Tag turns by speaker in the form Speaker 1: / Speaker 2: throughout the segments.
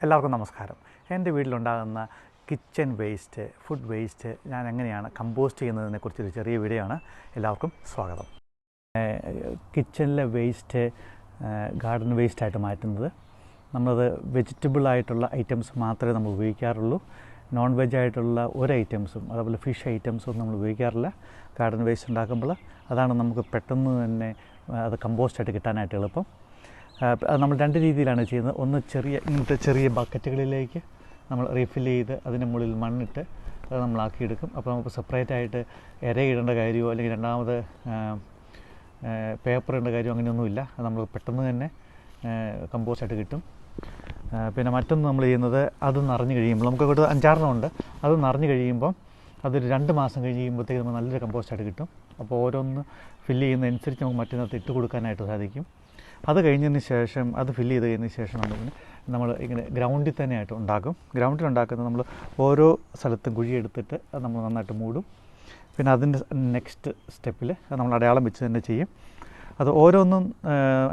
Speaker 1: എല്ലാവർക്കും നമസ്കാരം. എൻ്റെ വീട്ടിലുണ്ടാകുന്ന കിച്ചൺ വേസ്റ്റ്, ഫുഡ് വേസ്റ്റ് ഞാൻ എങ്ങനെയാണ് കമ്പോസ്റ്റ് ചെയ്യുന്നതിനെക്കുറിച്ചൊരു ചെറിയ വീഡിയോ ആണ്. എല്ലാവർക്കും സ്വാഗതം. കിച്ചണിലെ വേസ്റ്റ് ഗാർഡൻ വേസ്റ്റായിട്ട് മാറ്റുന്നത്, നമ്മളത് വെജിറ്റബിളായിട്ടുള്ള ഐറ്റംസ് മാത്രമേ നമ്മൾ ഉപയോഗിക്കാറുള്ളൂ. നോൺ വെജ് ആയിട്ടുള്ള ഒരു ഐറ്റംസും അതുപോലെ ഫിഷ് ഐറ്റംസും നമ്മൾ ഉപയോഗിക്കാറില്ല. ഗാർഡൻ വേസ്റ്റ് ഉണ്ടാക്കുമ്പോൾ അതാണ് നമുക്ക് പെട്ടെന്ന് തന്നെ അത് കമ്പോസ്റ്റായിട്ട് കിട്ടാനായിട്ട് എളുപ്പം. അത് നമ്മൾ രണ്ട് രീതിയിലാണ് ചെയ്യുന്നത്. ഒന്ന് ഇങ്ങനത്തെ ചെറിയ ബക്കറ്റുകളിലേക്ക് നമ്മൾ റീഫിൽ ചെയ്ത് അതിൻ്റെ മുകളിൽ മണ്ണിട്ട് അത് നമ്മളാക്കിയെടുക്കും. അപ്പോൾ നമുക്ക് സെപ്പറേറ്റായിട്ട് ഇടേണ്ട കാര്യമോ അല്ലെങ്കിൽ രണ്ടാമത് പേപ്പർ ഇടേണ്ട കാര്യമോ അങ്ങനെയൊന്നുമില്ല. അത് നമ്മൾ പെട്ടെന്ന് തന്നെ കമ്പോസ്റ്റായിട്ട് കിട്ടും. പിന്നെ മറ്റൊന്ന് നമ്മൾ ചെയ്യുന്നത്, അത് നിറഞ്ഞു കഴിയുമ്പോൾ നമുക്കൊരു 5-6 ഉണ്ട്. അത് നിറഞ്ഞു കഴിയുമ്പം അതൊരു 2 മാസം കഴിയുമ്പോഴത്തേക്ക് നമുക്ക് നല്ലൊരു കമ്പോസ്റ്റായിട്ട് കിട്ടും. അപ്പോൾ ഓരോന്ന് ഫില്ല് ചെയ്യുന്നതനുസരിച്ച് നമുക്ക് മറ്റൊന്നിനകത്ത് ഇട്ട് കൊടുക്കാനായിട്ട് സാധിക്കും. അത് കഴിഞ്ഞതിന് ശേഷം, അത് ഫില്ല് ചെയ്ത് കഴിഞ്ഞതിന് ശേഷം നമ്മൾ ഇങ്ങനെ ഗ്രൗണ്ടിൽ തന്നെയായിട്ട് ഉണ്ടാക്കും. ഗ്രൗണ്ടിൽ ഉണ്ടാക്കുന്നത് നമ്മൾ ഓരോ സ്ഥലത്തും കുഴിയെടുത്തിട്ട് അത് നമ്മൾ നന്നായിട്ട് മൂടും. പിന്നെ അതിൻ്റെ നെക്സ്റ്റ് സ്റ്റെപ്പിൽ നമ്മൾ അടയാളം വെച്ച് തന്നെ ചെയ്യും. അത് ഓരോന്നും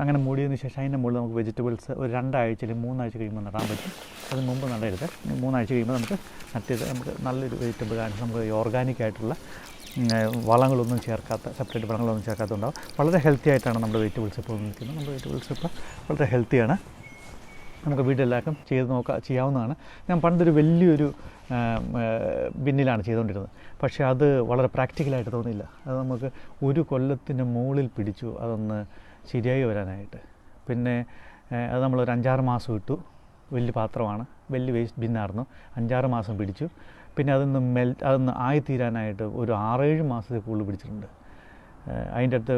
Speaker 1: അങ്ങനെ മൂടിയതിന് ശേഷം അതിൻ്റെ മുകളിൽ നമുക്ക് വെജിറ്റബിൾസ് ഒരു 2 ആഴ്ച അല്ലെങ്കിൽ 3 ആഴ്ച കഴിയുമ്പോൾ നടാൻ പറ്റും. അതിന് മുമ്പ് നടരുത്. 3 ആഴ്ച കഴിയുമ്പോൾ നമുക്ക് നട്ടിട്ട് നമുക്ക് നല്ലൊരു വെജിറ്റബിൾ ഗാർഡൻ, നമുക്ക് ഓർഗാനിക്കായിട്ടുള്ള വളങ്ങളൊന്നും ചേർക്കാത്ത, സെപ്പറേറ്റ് വളങ്ങളൊന്നും ചേർക്കാത്തതുണ്ടാവും. വളരെ ഹെൽത്തി ആയിട്ടാണ് നമ്മുടെ വെജിറ്റബിൾസ് ഇപ്പോൾ നിൽക്കുന്നത്. നമ്മുടെ വെജിറ്റബിൾസ് ഇപ്പോൾ വളരെ ഹെൽത്തിയാണ്. നമുക്ക് വീട്ടിലെല്ലാവർക്കും ചെയ്യാവുന്നതാണ്. ഞാൻ പണ്ടൊരു വലിയൊരു ബിന്നിലാണ് ചെയ്തുകൊണ്ടിരുന്നത്. പക്ഷേ അത് വളരെ പ്രാക്ടിക്കലായിട്ട് തോന്നിയില്ല. അത് നമുക്ക് ഒരു കൊല്ലത്തിൻ്റെ മുകളിൽ പിടിച്ചു അതൊന്ന് ശരിയായി വരാനായിട്ട്. പിന്നെ അത് നമ്മളൊരു 5-6 മാസം ഇട്ടു. വലിയ പാത്രമാണ്, വലിയ വേസ്റ്റ് ബിന്നായിരുന്നു. 5-6 മാസം പിടിച്ചു. പിന്നെ അതൊന്ന് ആയിത്തീരാനായിട്ട് ഒരു 6-7 മാസത്തിൽ കൂടുതൽ പിടിച്ചിട്ടുണ്ട്. അതിൻ്റെ അടുത്ത്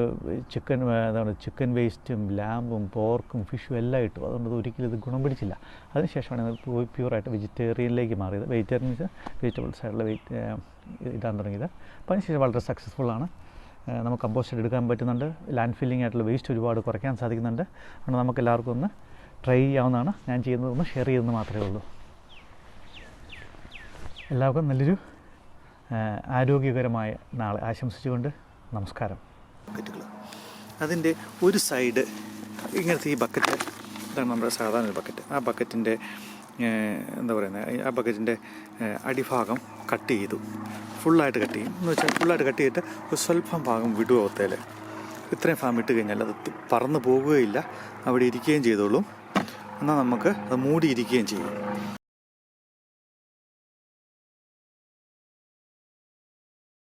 Speaker 1: ചിക്കൻ വേസ്റ്റും ലാമ്പും പോർക്കും ഫിഷും എല്ലാം ഇട്ടു. അതുകൊണ്ട് ഒരിക്കലും ഇത് ഗുണം പിടിച്ചില്ല. അതിനുശേഷമാണ് ഇത് പ്യൂറായിട്ട് വെജിറ്റേറിയനിലേക്ക് മാറിയത്. വെജിറ്റബിൾസ് ആയിട്ടുള്ള ഇടാൻ തുടങ്ങിയത്. അപ്പോൾ അതിനുശേഷം വളരെ സക്സസ്ഫുള്ളാണ്. നമുക്ക് കമ്പോസ്റ്റ് എടുക്കാൻ പറ്റുന്നുണ്ട്. ലാൻഡ് ഫില്ലിംഗ് ആയിട്ടുള്ള വേസ്റ്റ് ഒരുപാട് കുറയ്ക്കാൻ സാധിക്കുന്നുണ്ട്. അതുകൊണ്ട് നമുക്ക് എല്ലാവർക്കും ഒന്ന് ട്രൈ ചെയ്യാവുന്നതാണ്. ഞാൻ ചെയ്യുന്നതൊന്ന് ഷെയർ ചെയ്യുന്നത് മാത്രമേ ഉള്ളൂ. എല്ലാവർക്കും നല്ലൊരു ആരോഗ്യകരമായ നാളെ ആശംസിച്ചുകൊണ്ട് നമസ്കാരം. ബക്കറ്റുകൾ, അതിൻ്റെ ഒരു സൈഡ് ഇങ്ങനത്തെ ഈ ബക്കറ്റ്, ഇതാണ് നമ്മുടെ സാധാരണ ഒരു ബക്കറ്റ്. ആ ബക്കറ്റിൻ്റെ ആ ബക്കറ്റിൻ്റെ അടിഭാഗം കട്ട് ചെയ്തു. ഫുള്ളായിട്ട് കട്ട് ചെയ്യും. എന്ന് വെച്ചാൽ ഫുള്ളായിട്ട് കട്ട് ചെയ്തിട്ട് ഒരു സ്വല്പം ഭാഗം വിടുക ഒത്തേൽ. ഇത്രയും ഭാഗം ഇട്ട് കഴിഞ്ഞാൽ അത് പറന്ന് പോകുകയില്ല, അവിടെ ഇരിക്കുകയും ചെയ്തോളും. എന്നാൽ നമുക്ക് അത് മൂടിയിരിക്കുകയും ചെയ്യും.